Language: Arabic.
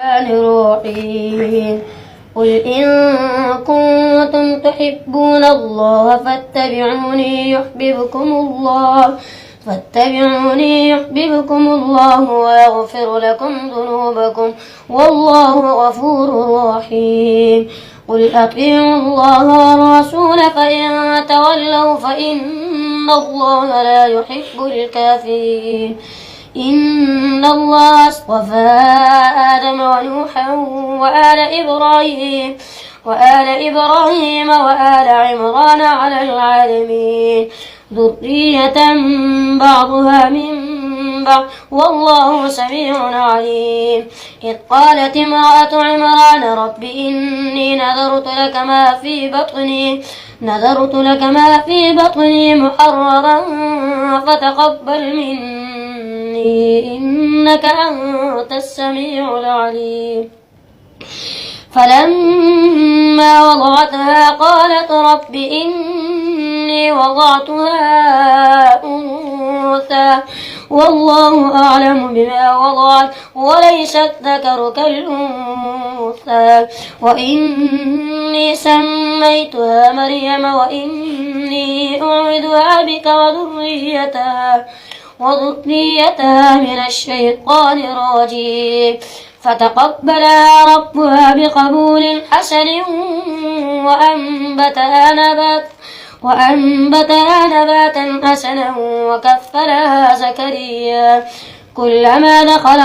الرحيم قل إن كنتم تحبون الله فاتبعوني يحببكم الله ويغفر لكم ذنوبكم والله غفور رحيم قل أطيعوا الله والرسول فإن تولوا فإن الله لا يحب الكافرين إن الله اصطفى آدم ونوحا وآل إبراهيم وآل عمران على العالمين ذرية بعضها من بعض والله سميع عليم إذ قالت امرأة عمران رب إني نذرت لك ما في بطني محررا فتقبل مني إنك أنت السميع العليم فلما وضعتها قالت رب إني وضعتها أنثى والله أعلم بما وضعت وليس الذكر كالأنثى وإني سميتها مريم وإني أعيذها بك وذريتها من الشيطان الرجيم فتقبلها ربها بقبول حسن وأنبتها نباتا حسنا وكفلها زكريا كلما دخل